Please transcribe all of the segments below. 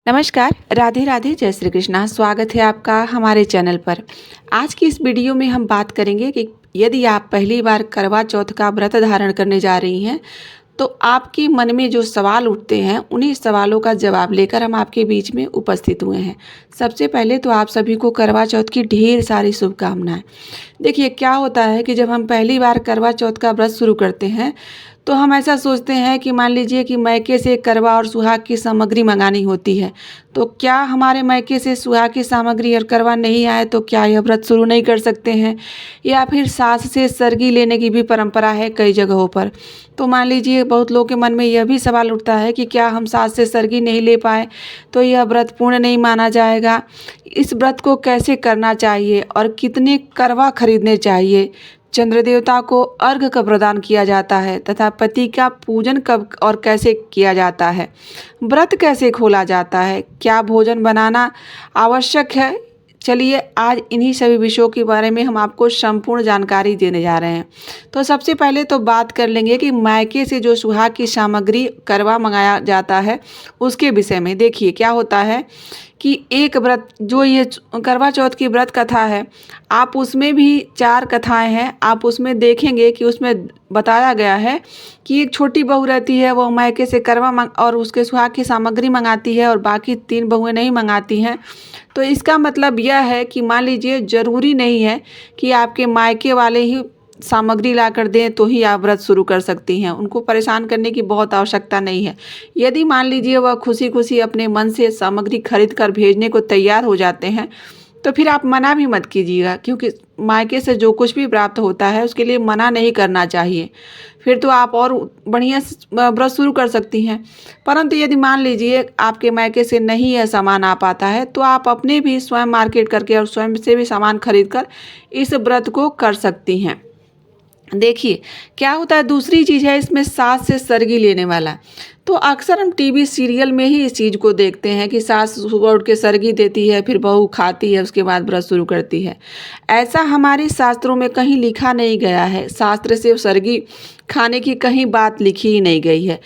नमस्कार, राधे राधे, जय श्री कृष्णा। स्वागत है आपका हमारे चैनल पर। आज की इस वीडियो में हम बात करेंगे कि यदि आप पहली बार करवा चौथ का व्रत धारण करने जा रही हैं तो आपके मन में जो सवाल उठते हैं उन्हीं सवालों का जवाब लेकर हम आपके बीच में उपस्थित हुए हैं। सबसे पहले तो आप सभी को करवा चौथ की ढेर सारी शुभकामनाएं। देखिए, क्या होता है कि जब हम पहली बार करवा चौथ का व्रत शुरू करते हैं तो हम ऐसा सोचते हैं कि मान लीजिए कि मायके से करवा और सुहाग की सामग्री मंगानी होती है, तो क्या हमारे मायके से सुहाग की सामग्री और करवा नहीं आए तो क्या यह व्रत शुरू नहीं कर सकते हैं। या फिर सास से सरगी लेने की भी परंपरा है कई जगहों पर। तो मान लीजिए बहुत लोगों के मन में यह भी सवाल उठता है कि क्या हम सास से सरगी नहीं ले पाए तो यह व्रत पूर्ण नहीं माना जाएगा। इस व्रत को कैसे करना चाहिए और कितने करवा खरीदने चाहिए, चंद्र देवता को अर्घ कब प्रदान किया जाता है तथा पति का पूजन कब और कैसे किया जाता है, व्रत कैसे खोला जाता है, क्या भोजन बनाना आवश्यक है। चलिए, आज इन्हीं सभी विषयों के बारे में हम आपको संपूर्ण जानकारी देने जा रहे हैं। तो सबसे पहले तो बात कर लेंगे कि मायके से जो सुहाग की सामग्री करवा मंगाया जाता है उसके विषय में। देखिए, क्या होता है कि एक व्रत जो ये करवा चौथ की व्रत कथा है, आप उसमें भी 4 कथाएं हैं। आप उसमें देखेंगे कि उसमें बताया गया है कि एक छोटी बहू रहती है, वो मायके से करवा और उसके सुहाग की सामग्री मंगाती है और बाकी 3 बहुएं नहीं मंगाती हैं। तो इसका मतलब यह है कि मान लीजिए ज़रूरी नहीं है कि आपके मायके वाले ही सामग्री ला कर दें तो ही आप व्रत शुरू कर सकती हैं। उनको परेशान करने की बहुत आवश्यकता नहीं है। यदि मान लीजिए वह खुशी खुशी अपने मन से सामग्री खरीद कर भेजने को तैयार हो जाते हैं तो फिर आप मना भी मत कीजिएगा, क्योंकि मायके से जो कुछ भी प्राप्त होता है उसके लिए मना नहीं करना चाहिए। फिर तो आप और बढ़िया व्रत शुरू कर सकती हैं। परंतु यदि मान लीजिए आपके मायके से नहीं यह सामान आ पाता है तो आप अपने भी स्वयं मार्केट करके और स्वयं से भी सामान खरीद कर इस व्रत को कर सकती हैं। देखिए, क्या होता है, दूसरी चीज़ है इसमें सास से सरगी लेने वाला। तो अक्सर हम टीवी सीरियल में ही इस चीज़ को देखते हैं कि सास सुबह उठ के सरगी देती है, फिर बहू खाती है, उसके बाद व्रत शुरू करती है। ऐसा हमारे शास्त्रों में कहीं लिखा नहीं गया है। शास्त्र से सरगी खाने की कहीं बात लिखी ही नहीं गई है।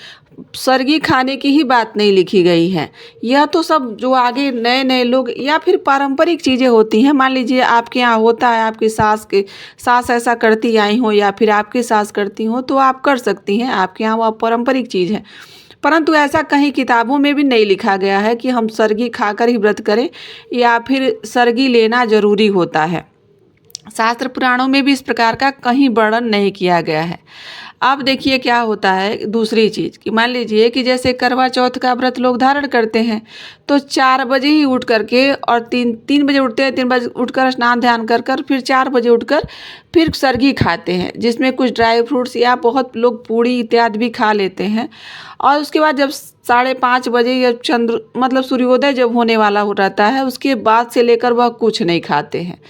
सरगी खाने की ही बात नहीं लिखी गई है। यह तो सब जो आगे नए नए लोग या फिर पारंपरिक चीज़ें होती हैं। मान लीजिए आपके यहाँ होता है, आपकी सास ऐसा करती आई हो या फिर आपकी सास करती हो तो आप कर सकती हैं, आपके यहाँ वह पारंपरिक चीज़ है। परंतु ऐसा कहीं किताबों में भी नहीं लिखा गया है कि हम सरगी खाकर ही व्रत करें या फिर सरगी लेना जरूरी होता है। शास्त्र पुराणों में भी इस प्रकार का कहीं वर्णन नहीं किया गया है। अब देखिए, क्या होता है दूसरी चीज़ कि मान लीजिए कि जैसे करवा चौथ का व्रत लोग धारण करते हैं तो 4 बजे ही उठ करके और 3 बजे उठते हैं, 3 बजे उठकर स्नान ध्यान कर कर फिर 4 बजे उठकर फिर सरगी खाते हैं, जिसमें कुछ ड्राई फ्रूट्स या बहुत लोग पूड़ी इत्यादि भी खा लेते हैं। और उसके बाद जब 5:30 बजे या सूर्योदय जब होने वाला हो रहता है, उसके बाद से लेकर वह कुछ नहीं खाते हैं।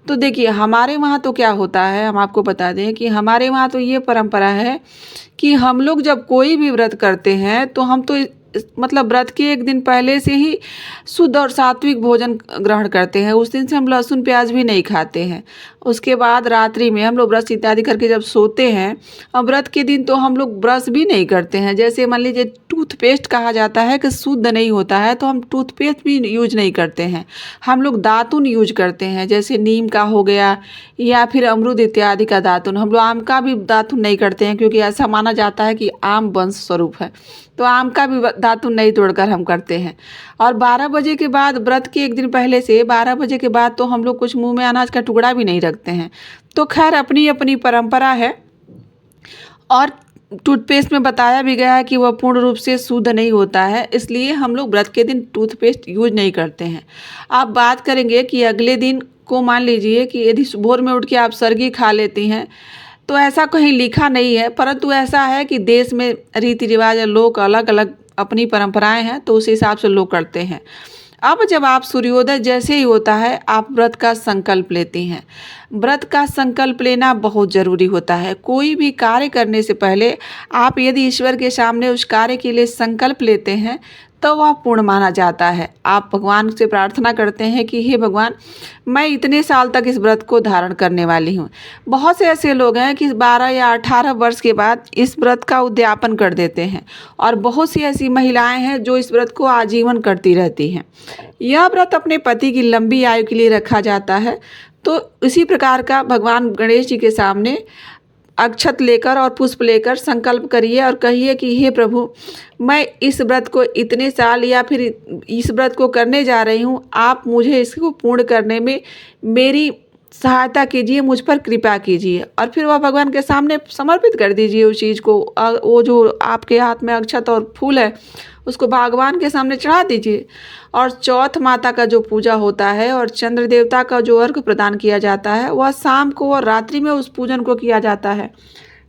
तो देखिए, हमारे वहाँ तो क्या होता है, हम आपको बता दें कि हमारे वहाँ तो ये परंपरा है कि हम लोग जब कोई भी व्रत करते हैं तो हम तो व्रत के एक दिन पहले से ही शुद्ध और सात्विक भोजन ग्रहण करते हैं। उस दिन से हम लहसुन प्याज भी नहीं खाते हैं। उसके बाद रात्रि में हम लोग ब्रश इत्यादि करके जब सोते हैं, और व्रत के दिन तो हम लोग ब्रश भी नहीं करते हैं। जैसे मान लीजिए टूथपेस्ट कहा जाता है कि शुद्ध नहीं होता है, तो हम टूथपेस्ट भी यूज नहीं करते हैं। हम लोग दातुन यूज करते हैं, जैसे नीम का हो गया या फिर अमरूद इत्यादि का दातुन। हम लोग आम का भी दातुन नहीं करते हैं, क्योंकि ऐसा माना जाता है कि आम वंश स्वरूप है, तो आम का भी दातुन नहीं तोड़कर हम करते हैं। और 12 बजे के बाद, व्रत के एक दिन पहले से 12 बजे के बाद तो हम लोग कुछ मुंह में अनाज का टुकड़ा भी नहीं रखते हैं। तो खैर, अपनी अपनी परंपरा है। और टूथपेस्ट में बताया भी गया है कि वह पूर्ण रूप से शुद्ध नहीं होता है, इसलिए हम लोग व्रत के दिन टूथपेस्ट यूज नहीं करते हैं। आप बात करेंगे कि अगले दिन को मान लीजिए कि यदि भोर में उठ के आप सरगी खा लेती हैं, तो ऐसा कहीं लिखा नहीं है। परंतु ऐसा है कि देश में रीति रिवाज या लोग अलग अलग अपनी परंपराएं हैं, तो उस हिसाब से लोग करते हैं। अब जब आप सूर्योदय जैसे ही होता है, आप व्रत का संकल्प लेती हैं। व्रत का संकल्प लेना बहुत ज़रूरी होता है। कोई भी कार्य करने से पहले आप यदि ईश्वर के सामने उस कार्य के लिए संकल्प लेते हैं तो वह पूर्ण माना जाता है। आप भगवान से प्रार्थना करते हैं कि हे भगवान, मैं इतने साल तक इस व्रत को धारण करने वाली हूँ। बहुत से ऐसे लोग हैं कि 12 या 18 वर्ष के बाद इस व्रत का उद्यापन कर देते हैं, और बहुत सी ऐसी महिलाएं हैं जो इस व्रत को आजीवन करती रहती हैं। यह व्रत अपने पति की लंबी आयु के लिए रखा जाता है। तो इसी प्रकार का भगवान गणेश जी के सामने अक्षत लेकर और पुष्प लेकर संकल्प करिए और कहिए कि हे प्रभु, मैं इस व्रत को इतने साल या फिर इस व्रत को करने जा रही हूँ, आप मुझे इसको पूर्ण करने में मेरी सहायता कीजिए, मुझ पर कृपा कीजिए। और फिर वह भगवान के सामने समर्पित कर दीजिए उस चीज़ को। वो जो आपके हाथ में अक्षत और फूल है उसको भगवान के सामने चढ़ा दीजिए। और चौथ माता का जो पूजा होता है और चंद्र देवता का जो अर्घ प्रदान किया जाता है वह शाम को और रात्रि में उस पूजन को किया जाता है।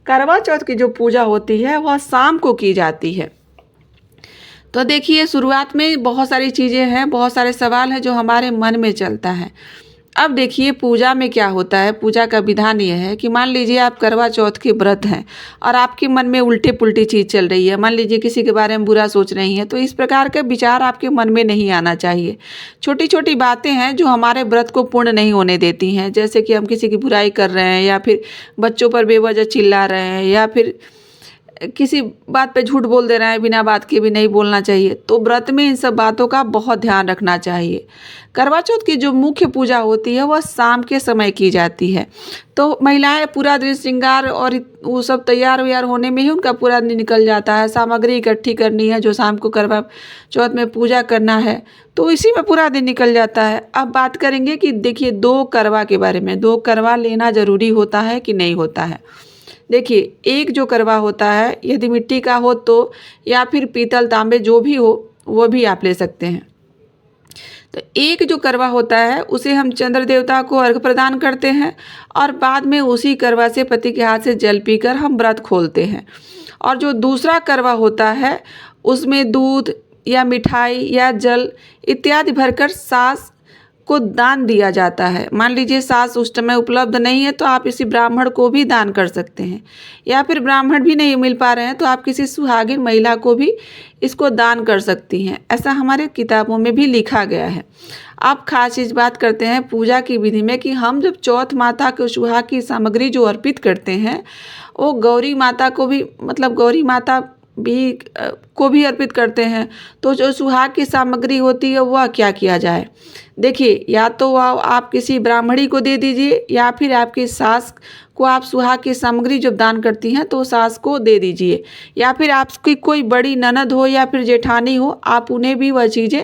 करवा चौथ की जो पूजा होती है वह शाम को की जाती है। तो देखिए, शुरुआत में बहुत सारी चीज़ें हैं, बहुत सारे सवाल हैं जो हमारे मन में चलता है। अब देखिए, पूजा में क्या होता है। पूजा का विधान यह है कि मान लीजिए आप करवा चौथ के व्रत हैं और आपके मन में उल्टे पुल्टी चीज़ चल रही है, मान लीजिए किसी के बारे में बुरा सोच रही हैं, तो इस प्रकार के विचार आपके मन में नहीं आना चाहिए। छोटी छोटी बातें हैं जो हमारे व्रत को पूर्ण नहीं होने देती हैं, जैसे कि हम किसी की बुराई कर रहे हैं या फिर बच्चों पर बेवजह चिल्ला रहे हैं या फिर किसी बात पे झूठ बोल दे रहे हैं, बिना बात के भी नहीं बोलना चाहिए। तो व्रत में इन सब बातों का बहुत ध्यान रखना चाहिए। करवा चौथ की जो मुख्य पूजा होती है वह शाम के समय की जाती है। तो महिलाएं पूरा दिन श्रृंगार और वो सब तैयार व्यार होने में ही उनका पूरा दिन निकल जाता है। सामग्री इकट्ठी करनी है जो शाम को करवा चौथ में पूजा करना है, तो इसी में पूरा दिन निकल जाता है। अब बात करेंगे कि देखिए 2 करवा के बारे में। 2 करवा लेना ज़रूरी होता है कि नहीं होता है। देखिए, एक जो करवा होता है यदि मिट्टी का हो तो, या फिर पीतल तांबे जो भी हो वो भी आप ले सकते हैं। तो एक जो करवा होता है उसे हम चंद्र देवता को अर्घ प्रदान करते हैं और बाद में उसी करवा से पति के हाथ से जल पीकर हम व्रत खोलते हैं। और जो दूसरा करवा होता है उसमें दूध या मिठाई या जल इत्यादि भरकर सास को दान दिया जाता है। मान लीजिए सास उस समय उपलब्ध नहीं है तो आप इसी ब्राह्मण को भी दान कर सकते हैं, या फिर ब्राह्मण भी नहीं मिल पा रहे हैं तो आप किसी सुहागिन महिला को भी इसको दान कर सकती हैं। ऐसा हमारे किताबों में भी लिखा गया है। अब खास चीज़ बात करते हैं पूजा की विधि में कि हम जब चौथ माता को सुहाग की सामग्री जो अर्पित करते हैं वो गौरी माता को भी, मतलब गौरी माता भी को भी अर्पित करते हैं। तो जो सुहाग की सामग्री होती है वह क्या किया जाए। देखिए, या तो वह आप किसी ब्राह्मणी को दे दीजिए या फिर आपकी सास को आप सुहाग की सामग्री जब दान करती हैं तो सास को दे दीजिए, या फिर आपकी कोई बड़ी ननद हो या फिर जेठानी हो, आप उन्हें भी वह चीज़ें,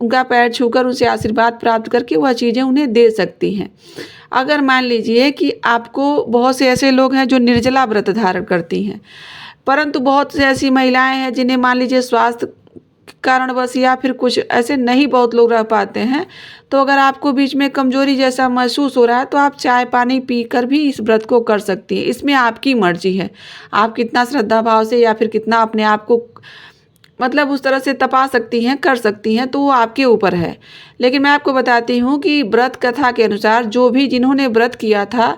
उनका पैर छूकर उनसे आशीर्वाद प्राप्त करके वह चीज़ें उन्हें दे सकती हैं। अगर मान लीजिए कि आपको, बहुत से ऐसे लोग हैं जो निर्जला व्रत धारण करती हैं, परंतु बहुत से ऐसी महिलाएं हैं जिन्हें मान लीजिए स्वास्थ्य कारणवश या फिर कुछ ऐसे नहीं बहुत लोग रह पाते हैं, तो अगर आपको बीच में कमजोरी जैसा महसूस हो रहा है तो आप चाय पानी पीकर भी इस व्रत को कर सकती हैं। इसमें आपकी मर्जी है, आप कितना श्रद्धा भाव से या फिर कितना अपने आप को मतलब उस तरह से तपा सकती हैं, कर सकती हैं, तो वो आपके ऊपर है। लेकिन मैं आपको बताती हूँ कि व्रत कथा के अनुसार जो भी जिन्होंने व्रत किया था,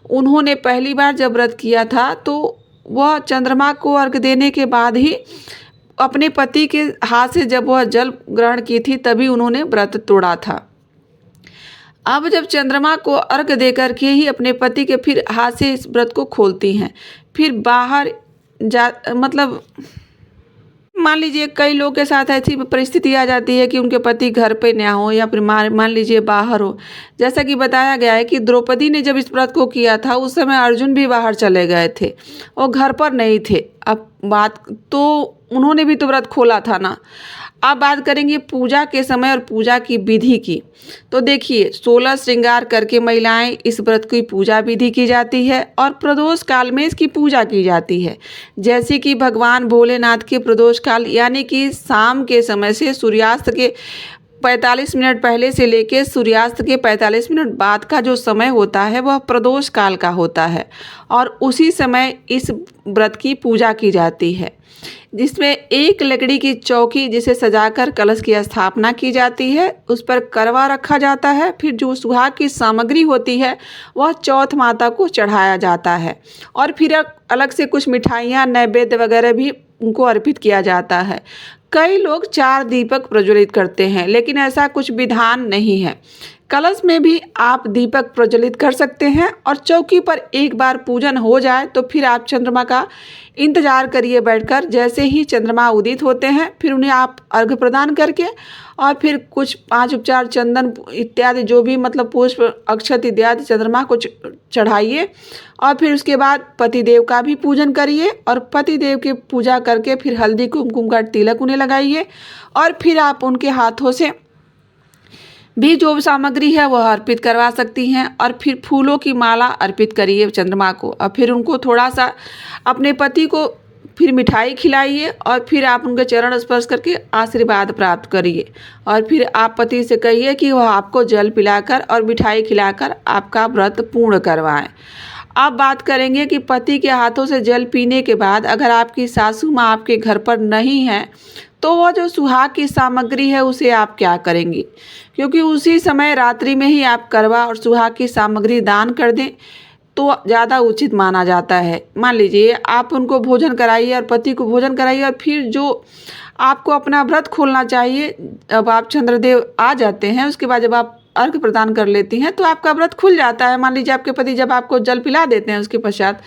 उन्होंने पहली बार जब व्रत किया था तो वह चंद्रमा को अर्घ देने के बाद ही अपने पति के हाथ से जब वह जल ग्रहण की थी तभी उन्होंने व्रत तोड़ा था। अब जब चंद्रमा को अर्घ देकर के ही अपने पति के फिर हाथ से इस व्रत को खोलती हैं, फिर बाहर जा, मतलब मान लीजिए कई लोगों के साथ ऐसी परिस्थिति आ जाती है कि उनके पति घर पे ना हो या फिर मान लीजिए बाहर हो। जैसा कि बताया गया है कि द्रौपदी ने जब इस व्रत को किया था उस समय अर्जुन भी बाहर चले गए थे और घर पर नहीं थे। अब बात तो उन्होंने भी तो व्रत खोला था ना। अब बात करेंगे पूजा के समय और पूजा की विधि की। तो देखिए, 16 श्रृंगार करके महिलाएं इस व्रत की पूजा विधि की जाती है और प्रदोष काल में इसकी पूजा की जाती है। जैसे कि भगवान भोलेनाथ के प्रदोष काल यानी कि शाम के समय से सूर्यास्त के 45 मिनट पहले से लेकर सूर्यास्त के 45 मिनट बाद का जो समय होता है वह प्रदोष काल का होता है और उसी समय इस व्रत की पूजा की जाती है, जिसमें एक लकड़ी की चौकी जिसे सजाकर कलश की स्थापना की जाती है, उस पर करवा रखा जाता है। फिर जो सुहाग की सामग्री होती है वह चौथ माता को चढ़ाया जाता है और फिर अलग से कुछ मिठाइयाँ नैवेद्य वगैरह भी उनको अर्पित किया जाता है। कई लोग 4 दीपक प्रज्वलित करते हैं, लेकिन ऐसा कुछ विधान नहीं है। कलश में भी आप दीपक प्रज्वलित कर सकते हैं और चौकी पर एक बार पूजन हो जाए तो फिर आप चंद्रमा का इंतजार करिए बैठकर। जैसे ही चंद्रमा उदित होते हैं फिर उन्हें आप अर्घ्य प्रदान करके और फिर कुछ 5 उपचार चंदन इत्यादि जो भी मतलब पुष्प अक्षत इत्यादि चंद्रमा को चढ़ाइए और फिर उसके बाद पतिदेव का भी पूजन करिए और पतिदेव की पूजा करके फिर हल्दी कुमकुम का तिलक उन्हें लगाइए और फिर आप उनके हाथों से भी जो सामग्री है वह अर्पित करवा सकती हैं और फिर फूलों की माला अर्पित करिए चंद्रमा को और फिर उनको थोड़ा सा अपने पति को फिर मिठाई खिलाइए और फिर आप उनके चरण स्पर्श करके आशीर्वाद प्राप्त करिए और फिर आप पति से कहिए कि वह आपको जल पिलाकर और मिठाई खिलाकर आपका व्रत पूर्ण करवाएं। अब बात करेंगे कि पति के हाथों से जल पीने के बाद अगर आपकी सासू माँ आपके घर पर नहीं है तो वह जो सुहाग की सामग्री है उसे आप क्या करेंगी, क्योंकि उसी समय रात्रि में ही आप करवा और सुहाग की सामग्री दान कर दें तो ज़्यादा उचित माना जाता है। मान लीजिए आप उनको भोजन कराइए और पति को भोजन कराइए और फिर जो आपको अपना व्रत खोलना चाहिए, अब आप चंद्रदेव आ जाते हैं उसके बाद जब आप अर्घ्य प्रदान कर लेती हैं तो आपका व्रत खुल जाता है। मान लीजिए आपके पति जब आपको जल पिला देते हैं उसके पश्चात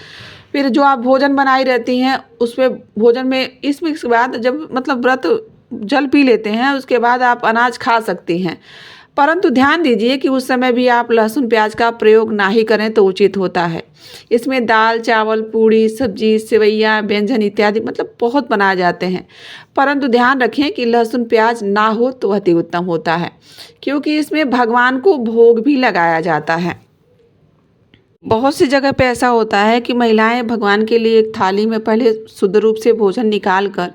फिर जो आप भोजन बनाई रहती हैं उसमें भोजन में इसमें के बाद जब मतलब व्रत जल पी लेते हैं उसके बाद आप अनाज खा सकती हैं, परंतु ध्यान दीजिए कि उस समय भी आप लहसुन प्याज का प्रयोग ना ही करें तो उचित होता है। इसमें दाल चावल पूड़ी सब्जी सेवैयाँ व्यंजन इत्यादि मतलब बहुत बनाए जाते हैं, परंतु ध्यान रखें कि लहसुन प्याज ना हो तो अति उत्तम होता है, क्योंकि इसमें भगवान को भोग भी लगाया जाता है। बहुत सी जगह पे ऐसा होता है कि महिलाएं भगवान के लिए एक थाली में पहले शुद्ध रूप से भोजन निकाल कर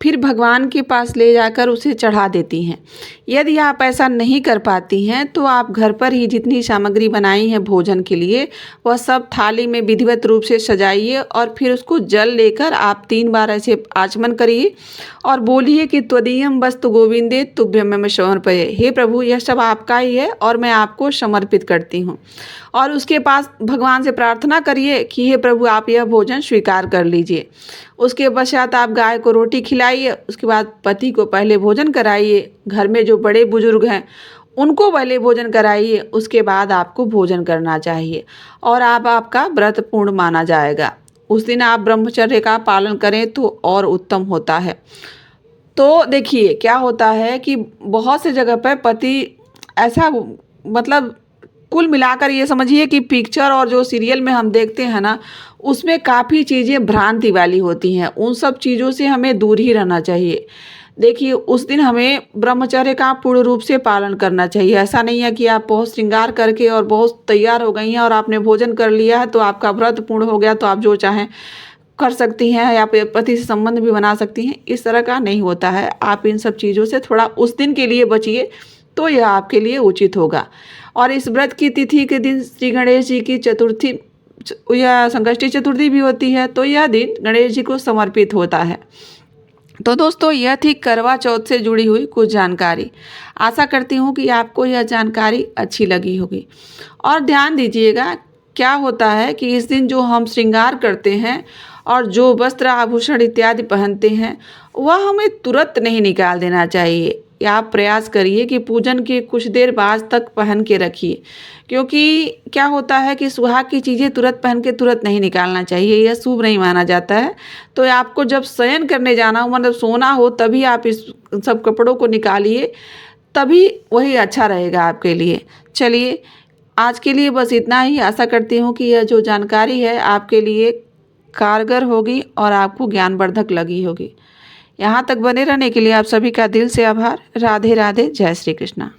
फिर भगवान के पास ले जाकर उसे चढ़ा देती हैं। यदि आप ऐसा नहीं कर पाती हैं तो आप घर पर ही जितनी सामग्री बनाई है भोजन के लिए वह सब थाली में विधिवत रूप से सजाइए और फिर उसको जल लेकर आप 3 बार ऐसे आचमन करिए और बोलिए कि त्वदीयम वस्तु गोविंदे तुभ्यम समर्पये। हे प्रभु, यह सब आपका ही है और मैं आपको समर्पित करती हूँ। और उसके पास भगवान से प्रार्थना करिए कि हे प्रभु आप यह भोजन स्वीकार कर लीजिए। उसके पश्चात आप गाय को रोटी खिलाइए, उसके बाद पति को पहले भोजन कराइए, घर में जो बड़े बुजुर्ग हैं उनको पहले भोजन कराइए, उसके बाद आपको भोजन करना चाहिए और आपका व्रत पूर्ण माना जाएगा। उस दिन आप ब्रह्मचर्य का पालन करें तो और उत्तम होता है। तो देखिए क्या होता है कि बहुत से जगह पर पति ऐसा मतलब कुल मिलाकर ये समझिए कि पिक्चर और जो सीरियल में हम देखते हैं ना उसमें काफ़ी चीज़ें भ्रांति वाली होती हैं। उन सब चीज़ों से हमें दूर ही रहना चाहिए। देखिए उस दिन हमें ब्रह्मचर्य का पूर्ण रूप से पालन करना चाहिए। ऐसा नहीं है कि आप बहुत श्रृंगार करके और बहुत तैयार हो गई हैं और आपने भोजन कर लिया है तो आपका व्रत पूर्ण हो गया तो आप जो चाहें कर सकती हैं या पति से संबंध भी बना सकती हैं। इस तरह का नहीं होता है। आप इन सब चीज़ों से थोड़ा उस दिन के लिए बचिए तो यह आपके लिए उचित होगा। और इस व्रत की तिथि के दिन श्री गणेश जी की चतुर्थी या संकष्टी चतुर्थी भी होती है, तो यह दिन गणेश जी को समर्पित होता है। तो दोस्तों यह थी करवा चौथ से जुड़ी हुई कुछ जानकारी। आशा करती हूँ कि आपको यह जानकारी अच्छी लगी होगी। और ध्यान दीजिएगा क्या होता है कि इस दिन जो हम श्रृंगार करते हैं और जो वस्त्र आभूषण इत्यादि पहनते हैं वह हमें तुरंत नहीं निकाल देना चाहिए। या आप प्रयास करिए कि पूजन के कुछ देर बाद तक पहन के रखिए, क्योंकि क्या होता है कि सुहाग की चीज़ें तुरंत पहन के तुरंत नहीं निकालना चाहिए, यह शुभ नहीं माना जाता है। तो आपको जब शयन करने जाना हो मतलब सोना हो तभी आप इस सब कपड़ों को निकालिए, तभी वही अच्छा रहेगा आपके लिए। चलिए आज के लिए बस इतना ही। आशा करती हूँ कि यह जो जानकारी है आपके लिए कारगर होगी और आपको ज्ञानवर्धक लगी होगी। यहाँ तक बने रहने के लिए आप सभी का दिल से आभार। राधे राधे, जय श्री कृष्णा।